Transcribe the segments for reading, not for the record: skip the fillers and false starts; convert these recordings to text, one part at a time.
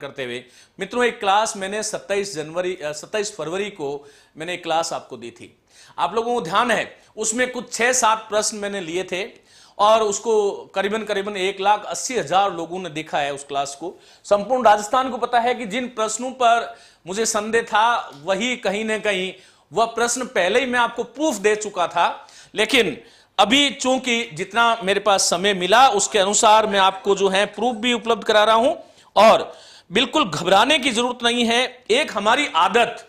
करते हुए मित्रों, एक क्लास मैंने 27 फरवरी को मैंने एक क्लास आपको दी थी। आप लोगों को ध्यान है, उसमें कुछ 6-7 प्रश्न मैंने लिए थे और उसको करीबन 1,80,000 लोगों ने देखा है उस क्लास को। संपूर्ण राजस्थान को पता है कि जिन प्रश्नों पर मुझे संदेह था वही कहीं ना कहीं वह प्रश्न पहले ही मैं आपको प्रूफ दे चुका था, लेकिन अभी चूंकि जितना मेरे पास समय मिला उसके अनुसार मैं आपको जो है प्रूफ भी उपलब्ध करा रहा हूं। और बिल्कुल घबराने की जरूरत नहीं है। एक हमारी आदत,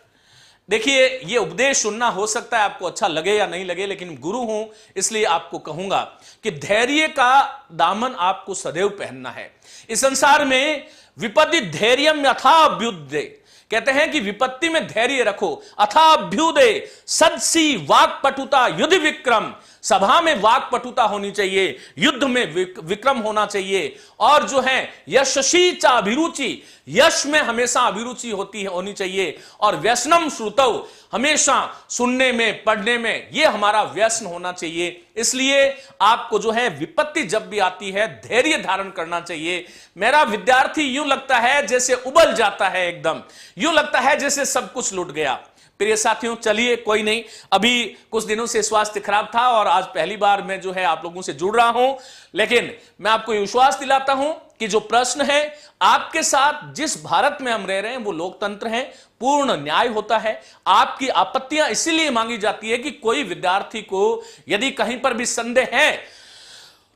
देखिए ये उपदेश सुनना हो सकता है आपको अच्छा लगे या नहीं लगे, लेकिन गुरु हूं इसलिए आपको कहूंगा कि धैर्य का दामन आपको सदैव पहनना है। इस संसार में विपत्ति धैर्यम यथाभ्युदय, कहते हैं कि विपत्ति में धैर्य रखो। अथाभ्युदय सदसी वाक पटुता युद्ध विक्रम, सभा में वाक पटुता होनी चाहिए, युद्ध में विक्रम होना चाहिए। और जो है यशसी चा अभिरुचि, यश में हमेशा अभिरुचि होनी चाहिए। और व्यसनम श्रुतौ, हमेशा सुनने में पढ़ने में ये हमारा व्यसन होना चाहिए। इसलिए आपको जो है विपत्ति जब भी आती है धैर्य धारण करना चाहिए। मेरा विद्यार्थी यूं लगता है जैसे उबल जाता है, एकदम यूं लगता है जैसे सब कुछ लुट गया। प्रिय साथियों, चलिए कोई नहीं, अभी कुछ दिनों से स्वास्थ्य खराब था और आज पहली बार मैं जो है आप लोगों से जुड़ रहा हूं, लेकिन मैं आपको विश्वास दिलाता हूं कि जो प्रश्न है आपके साथ, जिस भारत में हम रह रहे हैं वो लोकतंत्र है, पूर्ण न्याय होता है। आपकी आपत्तियां इसीलिए मांगी जाती है कि कोई विद्यार्थी को यदि कहीं पर भी संदेह है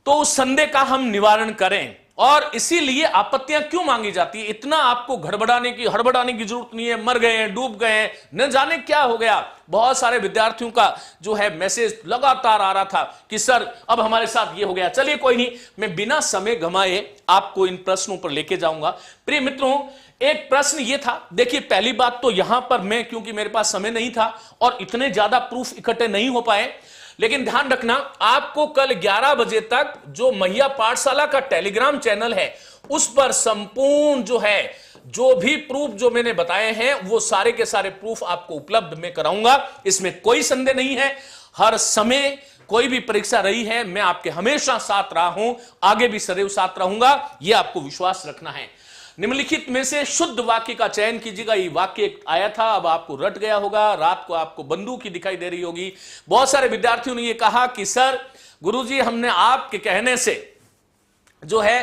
तो उस संदेह का हम निवारण करें। और इसीलिए आपत्तियां क्यों मांगी जाती है, इतना आपको हड़बड़ाने की जरूरत नहीं है। मर गए हैं, डूब गए हैं, न जाने क्या हो गया। बहुत सारे विद्यार्थियों का जो है मैसेज लगातार आ रहा था कि सर अब हमारे साथ ये हो गया। चलिए कोई नहीं, मैं बिना समय गंवाए आपको इन प्रश्नों पर लेके जाऊंगा। प्रिय मित्रों, एक प्रश्न ये था, देखिए पहली बात तो यहां पर मैं, क्योंकि मेरे पास समय नहीं था और इतने ज्यादा प्रूफ इकट्ठे नहीं हो पाए, लेकिन ध्यान रखना आपको कल 11 बजे तक जो मैया पाठशाला का टेलीग्राम चैनल है उस पर संपूर्ण जो है जो भी प्रूफ जो मैंने बताए हैं वो सारे के सारे प्रूफ आपको उपलब्ध मैं कराऊंगा। इसमें कोई संदेह नहीं है। हर समय कोई भी परीक्षा रही है मैं आपके हमेशा साथ रहा हूं, आगे भी सदैव साथ रहूंगा, यह आपको विश्वास रखना है। निम्नलिखित में से शुद्ध वाक्य का चयन कीजिएगा। ये वाक्य आया था, अब आपको रट गया होगा, रात को आपको बंदूक ही दिखाई दे रही होगी। बहुत सारे विद्यार्थियों ने ये कहा कि सर गुरुजी हमने आपके कहने से जो है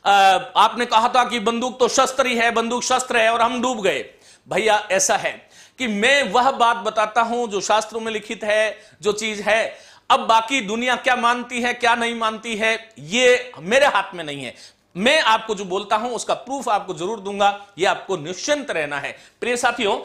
आपने कहा था कि बंदूक तो शस्त्र ही है, बंदूक शस्त्र है और हम डूब गए। भैया ऐसा है कि मैं वह बात बताता हूं जो शास्त्रों में लिखित है, जो चीज है। अब बाकी दुनिया क्या मानती है क्या नहीं मानती है ये मेरे हाथ में नहीं है। मैं आपको जो बोलता हूं उसका प्रूफ आपको जरूर दूंगा, ये आपको निश्चिंत रहना है। प्रिय साथियों,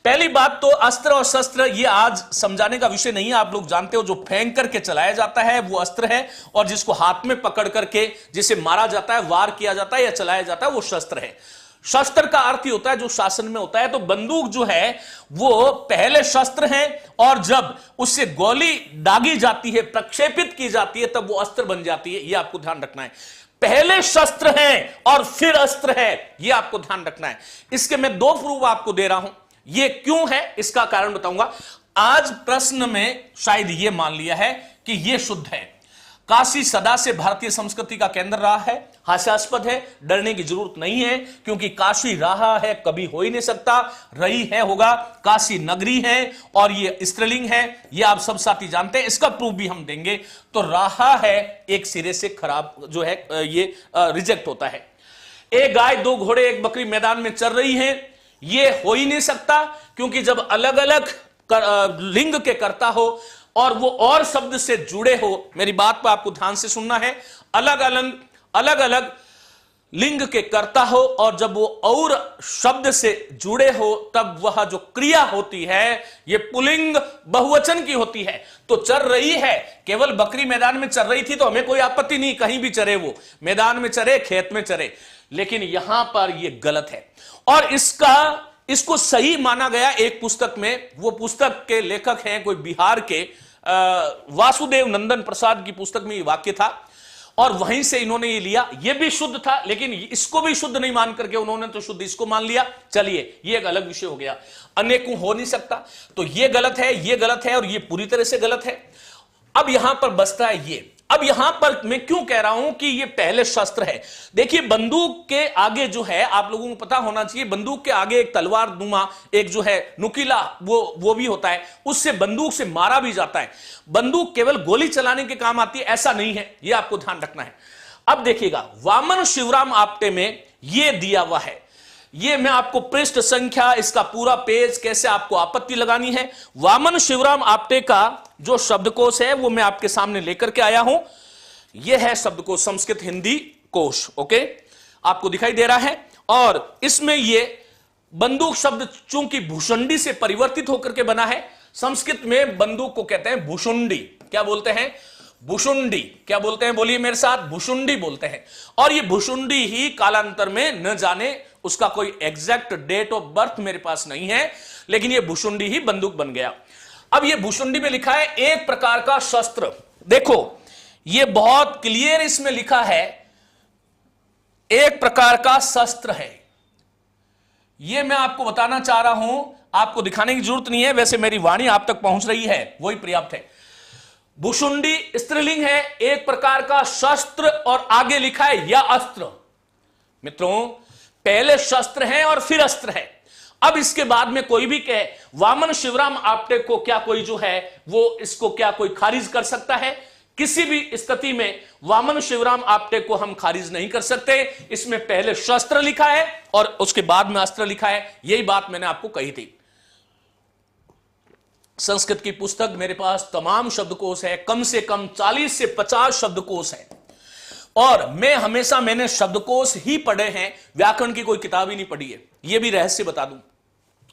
पहली बात तो अस्त्र और शस्त्र ये आज समझाने का विषय नहीं है। आप लोग जानते हो जो फेंक करके चलाया जाता है वो अस्त्र है, और जिसको हाथ में पकड़ करके जिसे मारा जाता है, वार किया जाता है या चलाया जाता है वो शस्त्र है। शस्त्र का अर्थ ही होता है जो शासन में होता है। तो बंदूक जो है वो पहले शस्त्र है और जब उससे गोली दागी जाती है, प्रक्षेपित की जाती है, तब वो अस्त्र बन जाती है। ये आपको ध्यान रखना है। पहले शस्त्र है और फिर अस्त्र है, यह आपको ध्यान रखना है। इसके मैं 2 प्रूफ आपको दे रहा हूं। यह क्यों है इसका कारण बताऊंगा। आज प्रश्न में शायद यह मान लिया है कि यह शुद्ध है। काशी सदा से भारतीय संस्कृति का केंद्र रहा है, हास्यास्पद है, डरने की जरूरत नहीं है, क्योंकि काशी रहा है, कभी हो ही नहीं सकता, रही है होगा। काशी नगरी है और ये स्त्रीलिंग है, ये आप सब साथी जानते हैं, इसका प्रूफ भी हम देंगे। तो रहा है एक सिरे से खराब जो है ये रिजेक्ट होता है। एक गाय 2 घोड़े 1 बकरी मैदान में चल रही है, ये हो ही नहीं सकता, क्योंकि जब अलग अलग लिंग के कर्ता हो और वो और शब्द से जुड़े हो, मेरी बात पर आपको ध्यान से सुनना है, अलग अलग लिंग के कर्ता हो और जब वो और शब्द से जुड़े हो तब वह जो क्रिया होती है ये पुल्लिंग बहुवचन की होती है। तो चर रही है, केवल बकरी मैदान में चर रही थी तो हमें कोई आपत्ति नहीं, कहीं भी चरे, वो मैदान में चरे, खेत में चरे, लेकिन यहां पर यह गलत है। और इसको सही माना गया एक पुस्तक में। वो पुस्तक के लेखक हैं कोई बिहार के वासुदेव नंदन प्रसाद की पुस्तक में ये वाक्य था और वहीं से इन्होंने ये लिया। ये भी शुद्ध था, लेकिन इसको भी शुद्ध नहीं मान करके उन्होंने तो शुद्ध इसको मान लिया। चलिए ये एक अलग विषय हो गया, अनेकों हो नहीं सकता। तो ये गलत है, ये गलत है और ये पूरी तरह से गलत है। अब यहां पर बचता है ये, अब यहां पर मैं क्यों कह रहा हूं कि ये पहले शस्त्र है? देखिए, बंदूक के आगे जो है, आप लोगों को पता होना चाहिए, बंदूक के आगे एक तलवार नुमा एक जो है नुकीला वो भी होता है, उससे बंदूक से मारा भी जाता है। बंदूक केवल गोली चलाने के काम आती है ऐसा नहीं है, यह आपको ध्यान रखना है। अब देखिएगा, वामन शिवराम आपटे में यह दिया हुआ है, ये मैं आपको पृष्ठ संख्या, इसका पूरा पेज, कैसे आपको आपत्ति लगानी है। वामन शिवराम आपटे का जो शब्दकोश है वो मैं आपके सामने लेकर के आया हूं। यह है शब्दकोश, संस्कृत हिंदी कोश। ओके, आपको दिखाई दे रहा है। और इसमें ये बंदूक शब्द चूंकि भूषुंडी से परिवर्तित होकर के बना है, संस्कृत में बंदूक को कहते हैं भूषुंडी। क्या बोलते हैं? भूषुंडी। क्या बोलते हैं? बोलिए मेरे साथ, भूषुंडी बोलते हैं। और ये भूषुंडी ही कालांतर में, न जाने उसका कोई एग्जैक्ट डेट ऑफ बर्थ मेरे पास नहीं है, लेकिन ये भूषुंडी ही बंदूक बन गया। अब ये भूषुंडी में लिखा है एक प्रकार का शस्त्र। देखो, ये बहुत क्लियर इसमें लिखा है, एक प्रकार का शस्त्र है। ये मैं आपको बताना चाह रहा हूं, आपको दिखाने की जरूरत नहीं है, वैसे मेरी वाणी आप तक पहुंच रही है, वही पर्याप्त है। भूषुंडी स्त्रीलिंग है, एक प्रकार का शस्त्र, और आगे लिखा है या अस्त्र। मित्रों, पहले शस्त्र है और फिर अस्त्र है। अब इसके बाद में कोई भी कहे वामन शिवराम आपटे को, क्या कोई जो है वो इसको क्या कोई खारिज कर सकता है? किसी भी स्थिति में वामन शिवराम आपटे को हम खारिज नहीं कर सकते। इसमें पहले शस्त्र लिखा है और उसके बाद में अस्त्र लिखा है। यही बात मैंने आपको कही थी। संस्कृत की पुस्तक मेरे पास तमाम शब्दकोश है, कम से कम 40 से 50 शब्दकोश है, और मैंने शब्दकोश ही पढ़े हैं, व्याकरण की कोई किताब ही नहीं पढ़ी है, यह भी रहस्य बता दूं,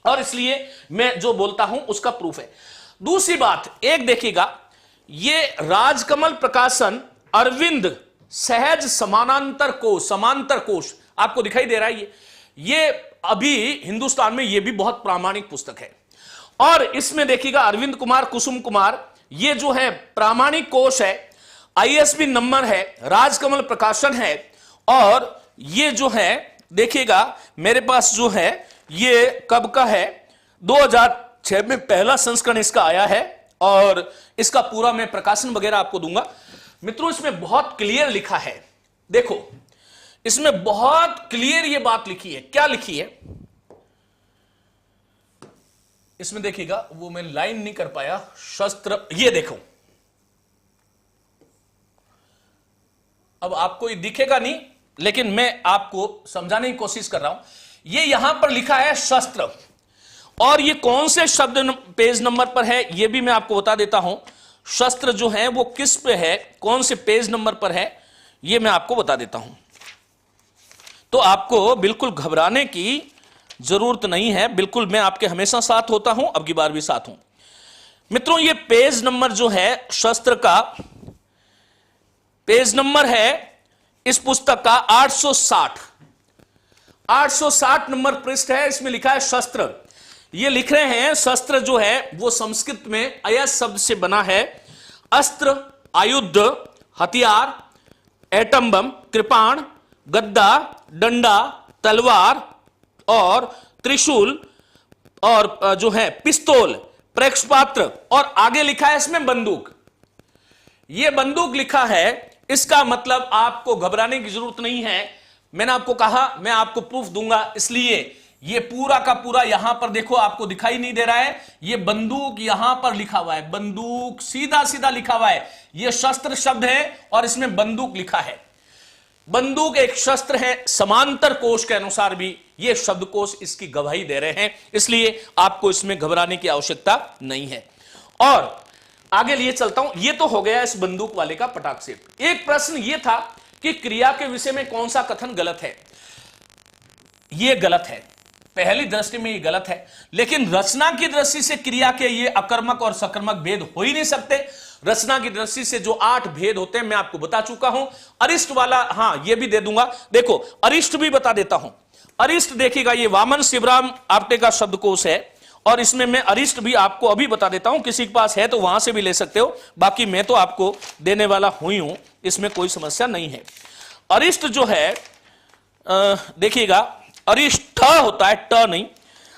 और इसलिए मैं जो बोलता हूं उसका प्रूफ है। दूसरी बात, एक देखिएगा, ये राजकमल प्रकाशन अरविंद सहज समानांतर कोश आपको दिखाई दे रहा है। ये अभी हिंदुस्तान में ये भी बहुत प्रामाणिक पुस्तक है। और इसमें देखिएगा, अरविंद कुमार कुसुम कुमार, ये जो है प्रामाणिक कोश है, ISB नंबर है, राजकमल प्रकाशन है। और ये जो है देखिएगा, मेरे पास जो है ये कब का है, 2006 में पहला संस्करण इसका आया है, और इसका पूरा मैं प्रकाशन वगैरह आपको दूंगा। मित्रों, इसमें बहुत क्लियर लिखा है, देखो इसमें बहुत क्लियर ये बात लिखी है। क्या लिखी है इसमें देखिएगा, वो मैं लाइन नहीं कर पाया, शस्त्र, ये देखो, अब आपको ये दिखेगा नहीं, लेकिन मैं आपको समझाने की कोशिश कर रहा हूं। ये यहां पर लिखा है शस्त्र, और ये कौन से शब्द पेज नंबर पर है ये भी मैं आपको बता देता हूं। शस्त्र जो है वो किस पे है, कौन से पेज नंबर पर है, ये मैं आपको बता देता हूं। तो आपको बिल्कुल घबराने की जरूरत नहीं है, बिल्कुल मैं आपके हमेशा साथ होता हूं, अब की बार भी साथ हूं। मित्रों, ये पेज नंबर जो है शस्त्र का, पेज नंबर है इस पुस्तक का 860 नंबर पृष्ठ है। इसमें लिखा है शस्त्र। ये लिख रहे हैं शस्त्र जो है वो संस्कृत में अयस शब्द से बना है। अस्त्र, आयुध, हथियार, एटम बम, कृपाण, गद्दा, डंडा, तलवार और त्रिशूल, और जो है पिस्तौल, प्रेक्षपात्र, और आगे लिखा है इसमें बंदूक। ये बंदूक लिखा है, इसका मतलब आपको घबराने की जरूरत नहीं है। मैंने आपको कहा मैं आपको प्रूफ दूंगा, इसलिए ये पूरा का पूरा यहां पर देखो, आपको दिखाई नहीं दे रहा है, ये बंदूक यहां पर लिखा हुआ है, बंदूक सीधा सीधा लिखा हुआ है। ये शस्त्र शब्द है और इसमें बंदूक लिखा है। बंदूक एक शस्त्र है, समांतर कोश के अनुसार भी ये शब्दकोश इसकी गवाही दे रहे हैं, इसलिए आपको इसमें घबराने की आवश्यकता नहीं है। और आगे लिए चलता हूं। ये तो हो गया इस बंदूक वाले का पटाख से। एक प्रश्न ये था कि क्रिया के विषय में कौन सा कथन गलत है। ये गलत है, पहली दृष्टि में ये गलत है, लेकिन रचना की दृष्टि से क्रिया के ये अकर्मक और सकर्मक भेद हो ही नहीं सकते। रचना की दृष्टि से जो 8 भेद होते हैं मैं आपको बता चुका हूं। अरिष्ट वाला, हां ये भी दे दूंगा। देखो अरिष्ट भी बता देता हूं। अरिष्ट देखिएगा, ये वामन शिवराम आपटे का शब्दकोश है, और इसमें मैं अरिष्ट भी आपको अभी बता देता हूं। किसी के पास है तो वहां से भी ले सकते हो, बाकी मैं तो आपको देने वाला हुई हूं, इसमें कोई समस्या नहीं है। अरिष्ट जो है देखिएगा, अरिष्ट होता है, ट नहीं।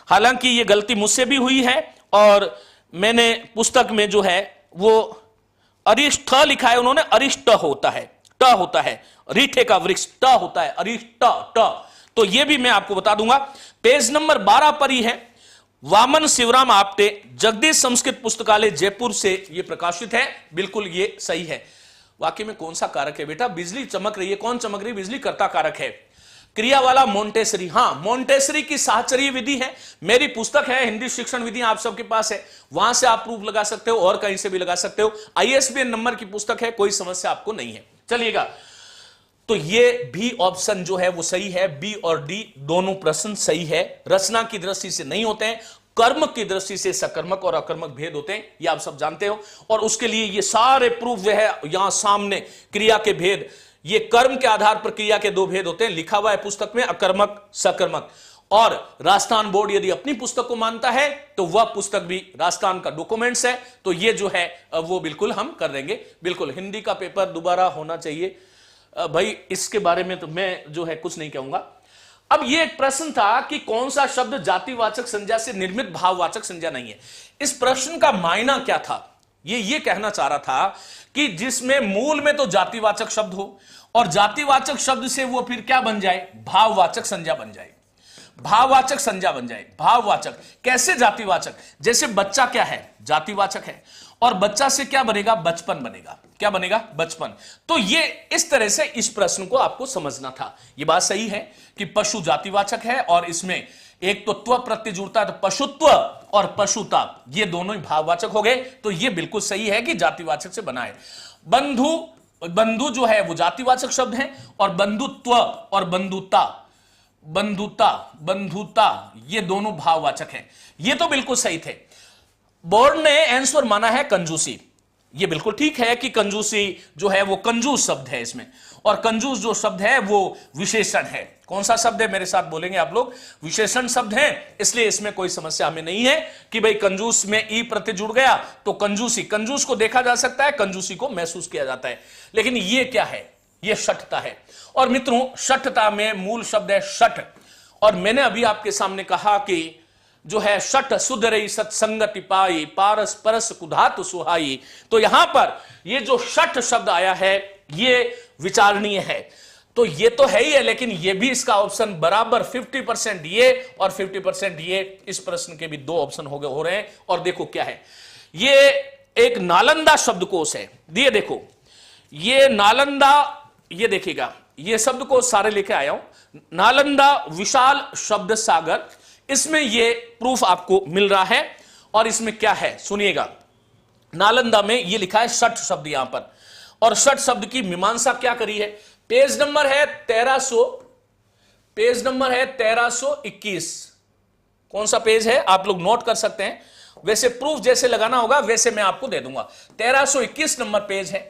हालांकि ये गलती मुझसे भी हुई है, और मैंने पुस्तक में जो है वो अरिष्ठ लिखा है उन्होंने, अरिष्ट होता है, ट होता है, रीठे का वृक्ष ट होता है, अरिष्ट ट। तो यह भी मैं आपको बता दूंगा। पेज नंबर 12 पर ही है, वामन शिवराम आपटे, जगदीश संस्कृत पुस्तकालय जयपुर से यह प्रकाशित है। बिल्कुल ये सही है। वाक्य में कौन सा कारक है बेटा? बिजली चमक रही है, कौन चमक रही? बिजली कर्ता कारक है। क्रिया वाला मोंटेसरी, हां मोंटेसरी की साहचर्य विधि है, मेरी पुस्तक है हिंदी शिक्षण विधि, आप सबके पास है, वहां से आप प्रूफ लगा सकते हो और कहीं से भी लगा सकते हो। आईएसबीएन नंबर की पुस्तक है, कोई समस्या आपको नहीं है। चलिएगा, तो ये भी ऑप्शन जो है वो सही है, बी और डी दोनों प्रश्न सही है। रचना की दृष्टि से नहीं होते हैं, कर्म की दृष्टि से सकर्मक और अकर्मक भेद होते हैं, ये आप सब जानते हो। और उसके लिए ये सारे प्रूफ जो है यहां सामने, क्रिया के भेद, ये कर्म के आधार पर क्रिया के दो भेद होते हैं, लिखा हुआ है पुस्तक में, अकर्मक सकर्मक। और राजस्थान बोर्ड यदि अपनी पुस्तक को मानता है तो वह पुस्तक भी राजस्थान का डॉक्यूमेंट्स है, तो ये जो है वो बिल्कुल हम कर देंगे। बिल्कुल हिंदी का पेपर दोबारा होना चाहिए भाई, इसके बारे में तो मैं जो है कुछ नहीं कहूंगा। अब ये एक प्रश्न था कि कौन सा शब्द जातिवाचक संज्ञा से निर्मित भाववाचक संज्ञा नहीं है। इस प्रश्न का मायना क्या था? ये कहना चाह रहा था कि जिसमें मूल में तो जातिवाचक शब्द हो और जातिवाचक शब्द से वो फिर क्या बन जाए? भाववाचक संज्ञा बन जाए, भाववाचक संज्ञा बन जाए। भाववाचक कैसे? जातिवाचक, जैसे बच्चा क्या है? जातिवाचक है, और बच्चा से क्या बनेगा? बचपन बनेगा। क्या बनेगा? बचपन। तो ये इस तरह से इस प्रश्न को आपको समझना था। ये बात सही है कि पशु जातिवाचक है और इसमें एक तो त्व प्रत्यय जुड़ता है, तो पशुत्व और पशुता ये दोनों ही भाववाचक हो गए। तो ये बिल्कुल सही है कि जातिवाचक से बना है। बंधु, बंधु जो है वो जातिवाचक शब्द है, और बंधुत्व और बंधुता, बंधुता बंधुता ये दोनों भाववाचक हैं। ये तो बिल्कुल सही थे। बोर्ड ने आंसर माना है कंजूसी। ये बिल्कुल ठीक है कि कंजूसी जो है वो कंजूस शब्द है इसमें, और कंजूस जो शब्द है वो विशेषण है। कौन सा शब्द है? मेरे साथ बोलेंगे आप लोग, विशेषण शब्द है, इसलिए इसमें कोई समस्या हमें नहीं है कि भाई कंजूस में ई प्रत्यय जुड़ गया तो कंजूसी, कंजूस को देखा जा सकता है, कंजूसी को महसूस किया जाता है। लेकिन ये क्या है? ये शठता है। और मित्रों, शठता में मूल शब्द है शठ, और मैंने अभी आपके सामने कहा कि जो है शठ शुद्ध रही सत्संगति पाई, पारस परस कुधातु सुहाई। तो यहां पर ये जो शठ शब्द आया है ये विचारणीय है। तो ये तो है ही है, लेकिन ये भी इसका ऑप्शन बराबर 50% ये और 50% ये। इस प्रश्न के भी दो ऑप्शन हो रहे हैं। और देखो क्या है, ये एक नालंदा शब्दकोश है। ये देखो, ये नालंदा, ये देखिएगा, ये शब्दकोश सारे लेके आया हूं, नालंदा विशाल शब्द सागर, इसमें ये प्रूफ आपको मिल रहा है। और इसमें क्या है सुनिएगा, नालंदा में ये लिखा है शठ शब्द यहां पर, और शठ शब्द की मीमांसा क्या करी है? पेज नंबर है 1300, पेज नंबर है 1321। कौन सा पेज है आप लोग नोट कर सकते हैं, वैसे प्रूफ जैसे लगाना होगा वैसे मैं आपको दे दूंगा। 1321 नंबर पेज है।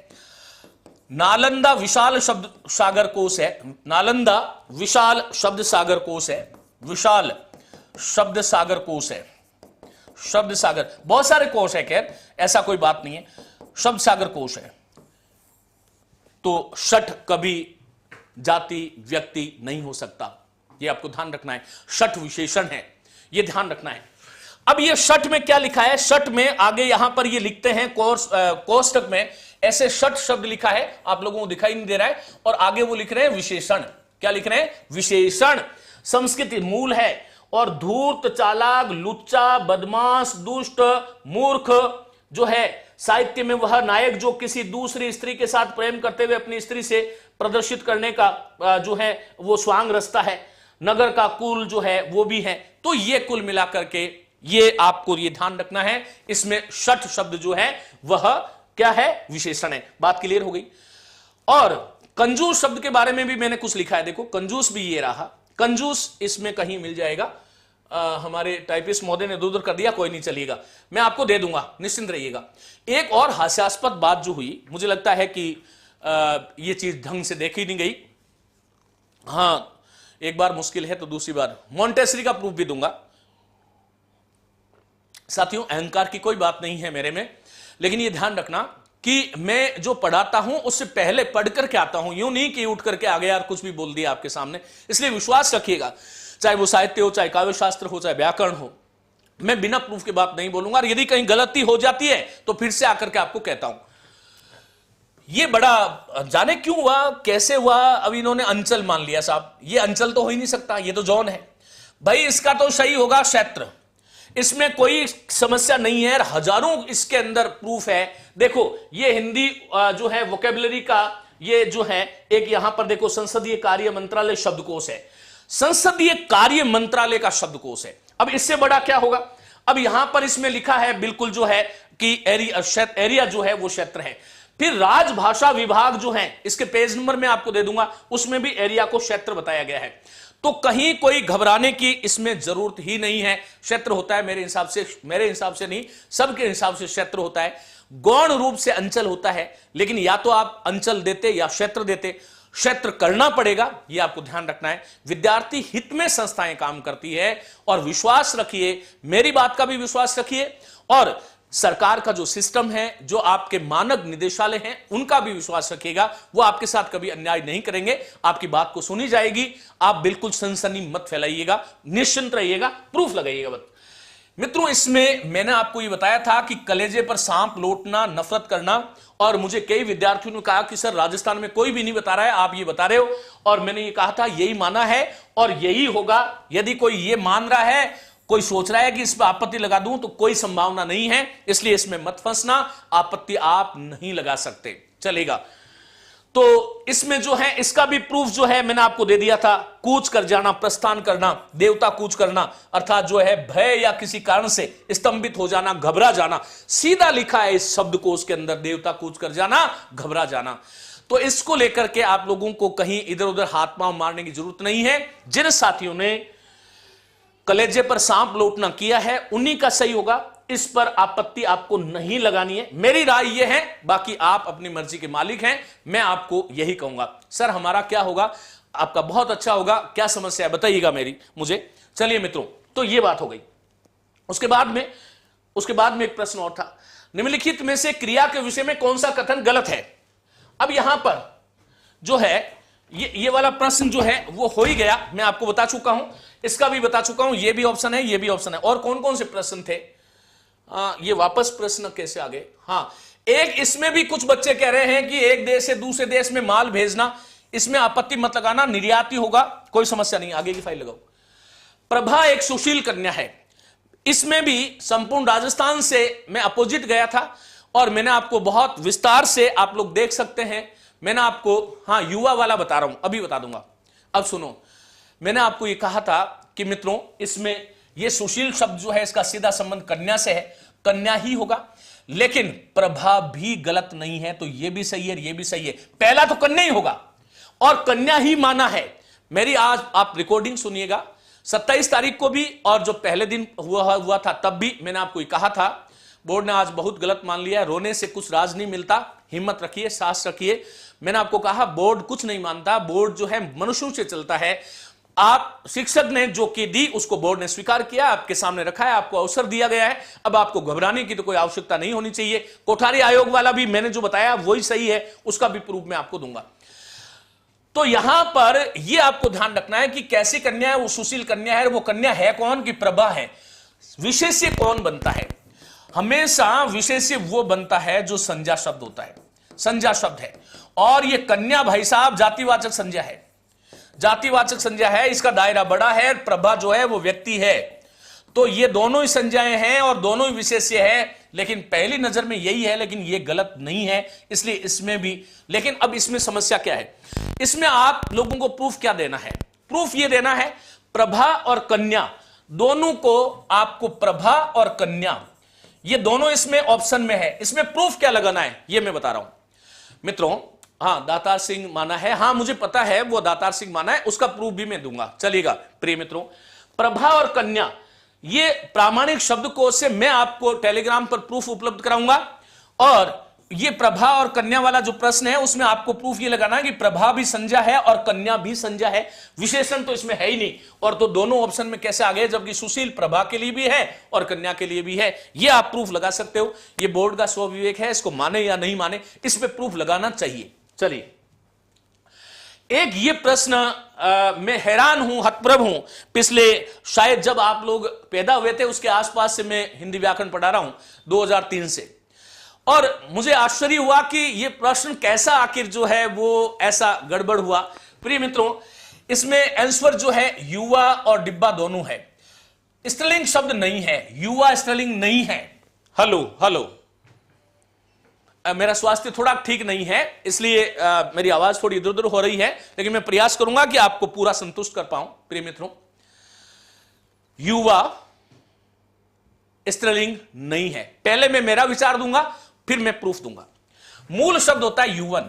नालंदा विशाल शब्द सागर कोश है, नालंदा विशाल शब्द सागर कोश है, विशाल शब्द सागर कोश है। शब्द सागर, बहुत सारे कोश है, खैर ऐसा कोई बात नहीं है, शब्द सागर कोश है। तो शठ कभी जाति व्यक्ति नहीं हो सकता, ये आपको ध्यान रखना है। शठ विशेषण है, ये ध्यान रखना है। अब ये शठ में क्या लिखा है? शठ में आगे यहां पर ये लिखते हैं कोष्टक में ऐसे शठ शब्द लिखा है, आप लोगों को दिखाई नहीं दे रहा है, और आगे वो लिख रहे हैं विशेषण। क्या लिख रहे हैं? विशेषण। संस्कृति मूल है, और धूर्त, चालाक, लुच्चा, बदमाश, दुष्ट, मूर्ख जो है साहित्य में वह नायक जो किसी दूसरी स्त्री के साथ प्रेम करते हुए अपनी स्त्री से प्रदर्शित करने का जो है वो स्वांग रचता है। नगर का कुल जो है वो भी है। तो ये कुल मिलाकर के ये आपको ये ध्यान रखना है, इसमें शठ शब्द जो है वह क्या है? विशेषण है। बात क्लियर हो गई। और कंजूस शब्द के बारे में भी मैंने कुछ लिखा है, देखो कंजूस भी ये रहा, कंजूस इसमें कहीं मिल जाएगा। हमारे टाइपिस्ट महोदय ने दूर कर दिया, कोई नहीं चलिएगा, मैं आपको दे दूंगा, निश्चिंत रहिएगा। एक और हास्यास्पद बात जो हुई, मुझे लगता है कि ये चीज ढंग से देखी नहीं गई। हाँ, एक बार मुश्किल है तो दूसरी बार मोंटेसरी का प्रूफ भी दूंगा। साथियों, अहंकार की कोई बात नहीं है मेरे में, लेकिन ये ध्यान रखना कि मैं जो पढ़ाता हूं उससे पहले पढ़ करके आता हूं, यूं नहीं कि उठ करके आ गया यार कुछ भी बोल दिया आपके सामने। इसलिए विश्वास रखिएगा, चाहे वो साहित्य हो, चाहे काव्य शास्त्र हो, चाहे व्याकरण हो, मैं बिना प्रूफ की बात नहीं बोलूंगा। और यदि कहीं गलती हो जाती है तो फिर से आकर के आपको कहता हूं। ये बड़ा जाने क्यों हुआ, कैसे हुआ, अब इन्होंने अंचल मान लिया साहब। ये अंचल तो हो ही नहीं सकता, ये तो जॉन है भाई। इसका तो सही होगा क्षेत्र, इसमें कोई समस्या नहीं है। हजारों इसके अंदर प्रूफ है। देखो ये हिंदी जो है वोकेबलरी का, ये जो है एक यहां पर देखो संसदीय कार्य मंत्रालय शब्दकोश है, संसदीय कार्य मंत्रालय का शब्दकोश है। अब इससे बड़ा क्या होगा। अब यहां पर इसमें लिखा है बिल्कुल जो है कि एरिया जो है वो क्षेत्र है। फिर राजभाषा विभाग जो है, इसके पेज नंबर में आपको दे दूंगा, उसमें भी एरिया को क्षेत्र बताया गया है। तो कहीं कोई घबराने की इसमें जरूरत ही नहीं है। क्षेत्र होता है मेरे हिसाब से नहीं, सबके हिसाब से क्षेत्र होता है। गौण रूप से अंचल होता है, लेकिन या तो आप अंचल देते या क्षेत्र देते, क्षेत्र करना पड़ेगा, यह आपको ध्यान रखना है। विद्यार्थी हित में संस्थाएं काम करती है, और विश्वास रखिए, मेरी बात का भी विश्वास रखिए, और सरकार का जो सिस्टम है, जो आपके मानक निदेशालय हैं, उनका भी विश्वास रखिएगा। वो आपके साथ कभी अन्याय नहीं करेंगे, आपकी बात को सुनी जाएगी। आप बिल्कुल सनसनी मत फैलाइएगा, निश्चिंत रहिएगा, प्रूफ लगाइएगा मत। मित्रों इसमें मैंने आपको ये बताया था कि कलेजे पर सांप लौटना, नफरत करना, और मुझे कई विद्यार्थियों ने कहा कि सर राजस्थान में कोई भी नहीं बता रहा है, आप ये बता रहे हो। और मैंने ये कहा था यही माना है और यही होगा। यदि कोई ये मान रहा है, कोई सोच रहा है कि इस पर आपत्ति लगा दूं, तो कोई संभावना नहीं है, इसलिए इसमें मत फंसना। आपत्ति आप नहीं लगा सकते, चलेगा। तो इसमें जो है इसका भी प्रूफ जो है मैंने आपको दे दिया था। कूच कर जाना, प्रस्थान करना, देवता कूच करना, अर्थात जो है भय या किसी कारण से स्तंभित हो जाना, घबरा जाना, सीधा लिखा है इस शब्दकोश के अंदर, देवता कूच कर जाना, घबरा जाना। तो इसको लेकर के आप लोगों को कहीं इधर उधर हाथ पांव मारने की जरूरत नहीं है। जिन साथियों ने कलेजे पर सांप लौटना किया है उन्हीं का सही होगा, इस पर आपत्ति आपको नहीं लगानी है। मेरी राय यह है, बाकी आप अपनी मर्जी के मालिक हैं। मैं आपको यही कहूंगा। सर हमारा क्या होगा, आपका बहुत अच्छा होगा, क्या समस्या है बताइएगा मेरी मुझे। चलिए मित्रों, तो यह बात हो गई। उसके बाद में एक प्रश्न और था, निम्नलिखित में से क्रिया के विषय में कौन सा कथन गलत है। अब यहां पर जो है ये वाला प्रश्न जो है वो हो ही गया, मैं आपको बता चुका हूं, इसका भी बता चुका हूं, ये भी ऑप्शन है, ये भी ऑप्शन है। और कौन कौन से प्रश्न थे, ये वापस प्रश्न कैसे आ गए। हाँ, एक इसमें भी कुछ बच्चे कह रहे हैं कि एक देश से दूसरे देश में माल भेजना, इसमें आपत्ति मत लगाना, निर्यात ही होगा, कोई समस्या नहीं, आगे की फाइल लगाओ। प्रभा एक सुशील कन्या है, इसमें भी संपूर्ण राजस्थान से मैं अपोजिट गया था, और मैंने आपको बहुत विस्तार से, आप लोग देख सकते हैं, मैंने आपको, हाँ युवा वाला बता रहा हूं, अभी बता दूंगा। अब सुनो, मैंने आपको यह कहा था कि मित्रों इसमें यह सुशील शब्द जो है इसका सीधा संबंध कन्या से है, कन्या ही होगा। लेकिन प्रभा भी गलत नहीं है, तो यह भी सही है, यह भी सही है। पहला तो कन्या ही होगा, और कन्या ही माना है। मेरी आज आप रिकॉर्डिंग सुनिएगा, 27 तारीख को भी, और जो पहले दिन हुआ था तब भी मैंने आपको कहा था, बोर्ड ने आज बहुत गलत मान लिया। रोने से कुछ राज नहीं मिलता, हिम्मत रखिए, साहस रखिए। मैंने आपको कहा बोर्ड कुछ नहीं मानता, बोर्ड जो है मनुष्यों से चलता है। आप शिक्षक ने जो की दी उसको बोर्ड ने स्वीकार किया, आपके सामने रखा है, आपको अवसर दिया गया है। अब आपको घबराने की तो कोई आवश्यकता नहीं होनी चाहिए। कोठारी आयोग वाला भी मैंने जो बताया वही सही है, उसका भी प्रूफ मैं आपको दूंगा। तो यहां पर यह आपको ध्यान रखना है कि कैसी कन्या है, वो सुशील कन्या है। वो कन्या है कौन, की प्रभा है। विशेष्य कौन बनता है, हमेशा विशेष्य वो बनता है जो संज्ञा शब्द होता है, संज्ञा शब्द है। और ये कन्या भाई साहब जातिवाचक संज्ञा है, जातिवाचक संज्ञा है, इसका दायरा बड़ा है। प्रभा जो है वो व्यक्ति है। तो ये दोनों ही संज्ञाएं हैं और दोनों ही विशेष्य है, लेकिन पहली नजर में यही है, लेकिन ये गलत नहीं है, इसलिए इसमें भी। लेकिन अब इसमें समस्या क्या है, इसमें आप लोगों को प्रूफ क्या देना है, प्रूफ ये देना है प्रभा और कन्या दोनों को, आपको प्रभा और कन्या ये दोनों इसमें ऑप्शन में है, इसमें प्रूफ क्या लगाना है ये मैं बता रहा हूं मित्रों। हाँ दातार सिंह माना है, हाँ मुझे पता है वो दातार सिंह माना है, उसका प्रूफ भी मैं दूंगा, चलेगा प्रिय मित्रों। प्रभा और कन्या ये प्रामाणिक शब्दकोश से मैं आपको टेलीग्राम पर प्रूफ उपलब्ध कराऊंगा। और ये प्रभा और कन्या वाला जो प्रश्न है उसमें आपको प्रूफ ये लगाना है कि प्रभा भी संज्ञा है और कन्या भी संज्ञा है, विशेषण तो इसमें है ही नहीं। और तो दोनों ऑप्शन में कैसे आ गए, जबकि सुशील प्रभा के लिए भी है और कन्या के लिए भी है, ये आप प्रूफ लगा सकते हो। ये बोर्ड का स्वविवेक है, इसको माने या नहीं माने, इस पर प्रूफ लगाना चाहिए। चलिए, एक ये प्रश्न मैं हैरान हूं, हतप्रभ हूं। पिछले शायद जब आप लोग पैदा हुए थे उसके आसपास से मैं हिंदी व्याकरण पढ़ा रहा हूं 2003 से, और मुझे आश्चर्य हुआ कि ये प्रश्न कैसा आखिर जो है वो ऐसा गड़बड़ हुआ। प्रिय मित्रों, इसमें आंसर जो है युवा और डिब्बा दोनों है, स्त्रीलिंग शब्द नहीं है, युवा स्त्रीलिंग नहीं है। हेलो हेलो, मेरा स्वास्थ्य थोड़ा ठीक नहीं है, इसलिए मेरी आवाज थोड़ी इधर उधर हो रही है, लेकिन मैं प्रयास करूंगा कि आपको पूरा संतुष्ट कर पाऊं। प्रिय मित्रों, युवा स्त्रीलिंग नहीं है। पहले मैं मेरा विचार दूंगा, फिर मैं प्रूफ दूंगा। मूल शब्द होता है युवन।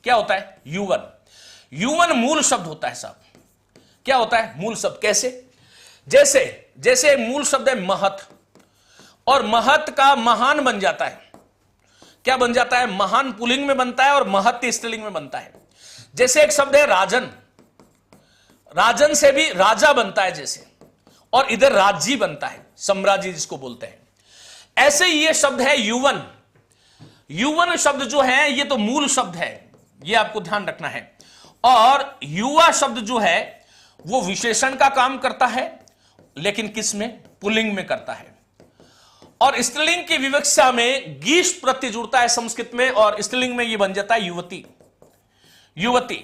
क्या होता है? युवन। युवन मूल शब्द होता है साहब। क्या होता है मूल शब्द? कैसे? जैसे जैसे मूल शब्द है महत, और महत का महान बन जाता है। क्या बन जाता है? महान पुल्लिंग में बनता है और महत स्त्रीलिंग में बनता है। जैसे एक शब्द है राजन, राजन से भी राजा बनता है जैसे, और इधर राज्य बनता है, साम्राज्य जिसको बोलते हैं। ऐसे ही ये शब्द है युवन। युवन शब्द जो है ये तो मूल शब्द है, ये आपको ध्यान रखना है। और युवा शब्द जो है वो विशेषण का काम करता है, लेकिन किस में? पुल्लिंग में करता है। और स्त्रीलिंग की विवक्षा में गीश प्रत्यय जुड़ता है संस्कृत में, और स्त्रीलिंग में ये बन जाता है युवती। युवती,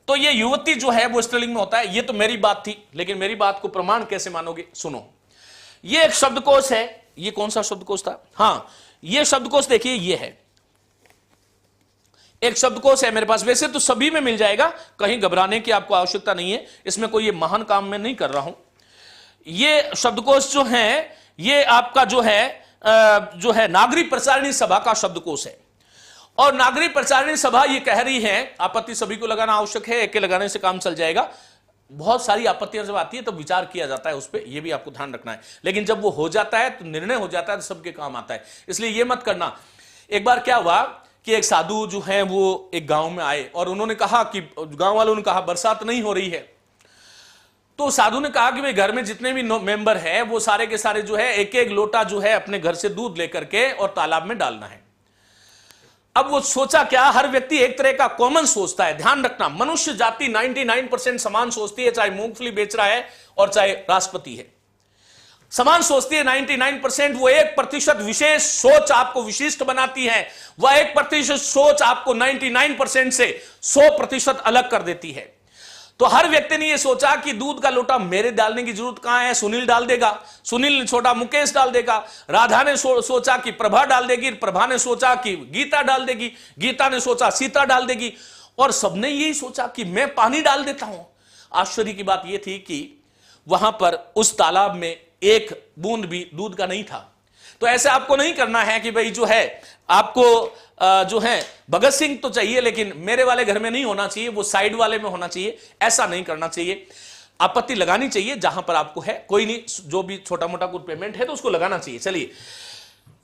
तो ये युवती जो है वो स्त्रीलिंग में होता है। ये तो मेरी बात थी, लेकिन मेरी बात को प्रमाण कैसे मानोगे? सुनो, ये एक शब्दकोश है। ये कौन सा शब्दकोश था? हां, ये शब्दकोश देखिए, ये है एक शब्दकोश है मेरे पास। वैसे तो सभी में मिल जाएगा, कहीं घबराने की आपको आवश्यकता नहीं है, इसमें कोई ये महान काम मैं नहीं कर रहा हूं। ये शब्दकोश जो है ये आपका जो है नागरिक प्रचारिणी सभा का शब्दकोश है। और नागरिक प्रचारिणी सभा ये कह रही है, आपत्ति सभी को लगाना आवश्यक है, एक के लगाने से काम चल जाएगा। बहुत सारी आपत्तियां जब आती है तो विचार किया जाता है उस पर, यह भी आपको ध्यान रखना है। लेकिन जब वो हो जाता है तो निर्णय हो जाता है तो सबके काम आता है, इसलिए ये मत करना। एक बार क्या हुआ कि एक साधु जो है वो एक गांव में आए, और उन्होंने कहा कि गांव वालों ने कहा बरसात नहीं हो रही है। तो साधु ने कहा कि भाई घर में जितने भी मेंबर हैं वो सारे के सारे जो है एक एक लोटा जो है अपने घर से दूध लेकर के और तालाब में डालना है। अब वो सोचा क्या, हर व्यक्ति एक तरह का कॉमन सोचता है। ध्यान रखना, मनुष्य जाति 99% समान सोचती है, चाहे मूंगफली बेच रहा है और चाहे राष्ट्रपति है, समान सोचती है 99%। वो 1% विशेष सोच आपको विशिष्ट बनाती है, वह 1% सोच आपको 99% से 100% अलग कर देती है। तो हर व्यक्ति ने यह सोचा कि दूध का लोटा मेरे डालने की जरूरत कहां है, सुनील डाल देगा, सुनील ने छोटा मुकेश डाल देगा, राधा ने सोचा कि प्रभा डाल देगी, प्रभा ने सोचा कि गीता डाल देगी, गीता ने सोचा सीता डाल देगी, और सबने यही सोचा कि मैं पानी डाल देता हूं। आश्चर्य की बात यह थी कि वहां पर उस तालाब में एक बूंद भी दूध का नहीं था। तो ऐसे आपको नहीं करना है कि भाई जो है आपको जो है भगत सिंह तो चाहिए लेकिन मेरे वाले घर में नहीं होना चाहिए, वो साइड वाले में होना चाहिए, ऐसा नहीं करना चाहिए। आपत्ति लगानी चाहिए जहां पर आपको है, कोई नहीं, जो भी छोटा मोटा कुछ पेमेंट है तो उसको लगाना चाहिए। चलिए,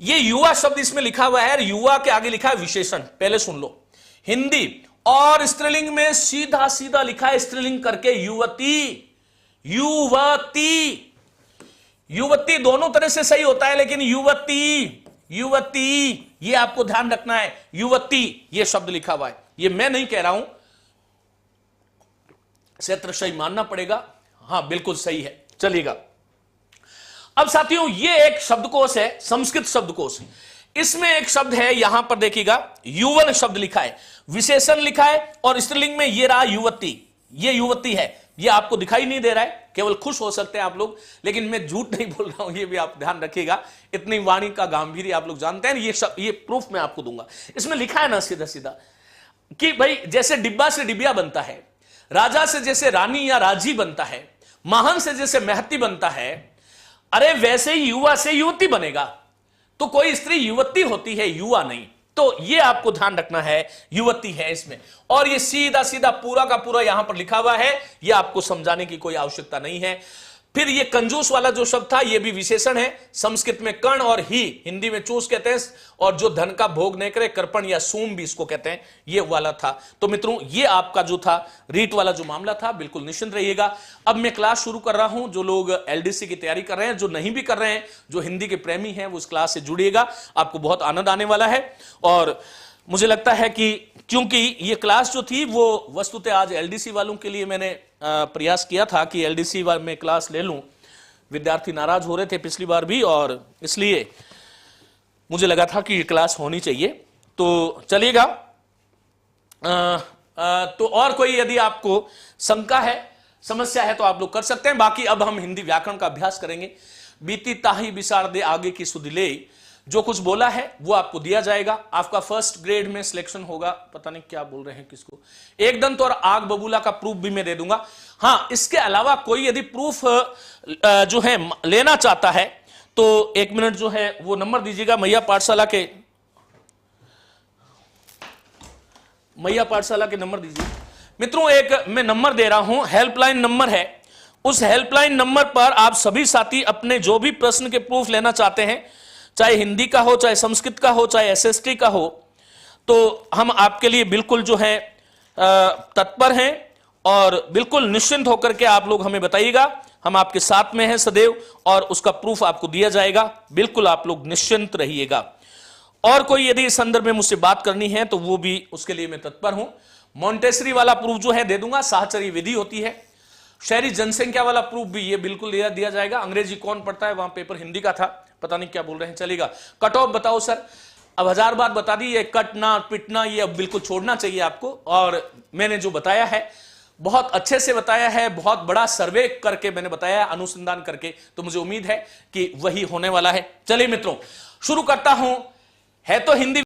ये युवा शब्द इसमें लिखा हुआ है, युवा के आगे लिखा है विशेषण। पहले सुन लो, हिंदी और स्त्रीलिंग में सीधा सीधा लिखा है स्त्रीलिंग करके युवती। युवती युवती दोनों तरह से सही होता है, लेकिन युवती युवती ये आपको ध्यान रखना है। युवती ये शब्द लिखा हुआ है, ये मैं नहीं कह रहा हूं, क्षेत्र सही मानना पड़ेगा। हां बिल्कुल सही है, चलिएगा। अब साथियों, ये एक शब्दकोश है, संस्कृत शब्दकोश। इसमें एक शब्द है, यहां पर देखिएगा युवन शब्द लिखा है, विशेषण लिखा है, और स्त्रीलिंग में ये रहा युवती। ये युवती है, ये आपको दिखाई नहीं दे रहा है, केवल खुश हो सकते हैं आप लोग, लेकिन मैं झूठ नहीं बोल रहा हूं, ये भी आप ध्यान रखिएगा। इतनी वाणी का गांभीर्य आप लोग जानते हैं। ये प्रूफ मैं आपको दूंगा। इसमें लिखा है ना सीधा सीधा कि भाई जैसे डिब्बा से डिबिया बनता है, राजा से जैसे रानी या राजी बनता है, महान से जैसे महती बनता है, अरे वैसे ही युवा से युवती बनेगा। तो कोई स्त्री युवती होती है, युवा नहीं। तो ये आपको ध्यान रखना है, युवती है इसमें, और ये सीधा सीधा पूरा का पूरा यहां पर लिखा हुआ है, ये आपको समझाने की कोई आवश्यकता नहीं है। फिर ये कंजूस वाला जो शब्द था, ये भी विशेषण है। संस्कृत में कर्ण और ही, हिंदी में चूस कहते हैं, और जो धन का भोग नहीं करे कर्पण या सूम भी इसको कहते हैं, ये वाला था। तो मित्रों, ये आपका जो था रीट वाला जो मामला था, बिल्कुल निश्चिंत रहिएगा। अब मैं क्लास शुरू कर रहा हूं। जो लोग एलडीसी की तैयारी कर रहे हैं, जो नहीं भी कर रहे हैं, जो हिंदी के प्रेमी हैं, वो इस क्लास से जुड़िएगा, आपको बहुत आनंद आने वाला है। और मुझे लगता है कि क्योंकि ये क्लास जो थी वो वस्तुतः आज एलडीसी वालों के लिए मैंने प्रयास किया था कि एलडीसी में क्लास ले लूं। विद्यार्थी नाराज हो रहे थे पिछली बार भी, और इसलिए मुझे लगा था कि ये क्लास होनी चाहिए, तो चलिएगा। तो और कोई यदि आपको शंका है, समस्या है, तो आप लोग कर सकते हैं। बाकी अब हम हिंदी व्याकरण का अभ्यास करेंगे। बीती ताही बिसार दे आगे की सुध ले, जो कुछ बोला है वो आपको दिया जाएगा। आपका फर्स्ट ग्रेड में सिलेक्शन होगा। पता नहीं क्या बोल रहे हैं किसको। एक दंत और आग बबूला का प्रूफ भी मैं दे दूंगा। हां, इसके अलावा कोई यदि प्रूफ जो है लेना चाहता है तो 1 मिनट जो है वो नंबर दीजिएगा। मैया पाठशाला के नंबर दीजिए मित्रों। एक मैं नंबर दे रहा हूं, हेल्पलाइन नंबर है। उस हेल्पलाइन नंबर पर आप सभी साथी अपने जो भी प्रश्न के प्रूफ लेना चाहते हैं, चाहे हिंदी का हो, चाहे संस्कृत का हो, चाहे एसएसटी का हो, तो हम आपके लिए बिल्कुल जो है तत्पर हैं। और बिल्कुल निश्चिंत होकर के आप लोग हमें बताइएगा, हम आपके साथ में हैं सदैव, और उसका प्रूफ आपको दिया जाएगा। बिल्कुल आप लोग निश्चिंत रहिएगा। और कोई यदि इस संदर्भ में मुझसे बात करनी है तो वो भी, उसके लिए मैं तत्पर हूं। मॉन्टेसरी वाला प्रूफ जो है दे दूंगा, साहचर्य विधि होती है। शहरी जनसंख्या वाला प्रूफ भी ये बिल्कुल दिया जाएगा। अंग्रेजी कौन पढ़ता है, वहां पेपर हिंदी का था, पता नहीं क्या बोल रहे हैं। चलेगा। कट ऑफ बताओ सर। अब 1000 बार बता दी, ये कटना पिटना ये अब बिल्कुल छोड़ना चाहिए आपको। और मैंने जो बताया है बहुत अच्छे से बताया है, बहुत बड़ा सर्वे करके मैंने बताया है, अनुसंधान करके, तो मुझे उम्मीद है कि वही होने वाला है। चलिए मित्रों, शुरू करता हूं। है तो हिंदी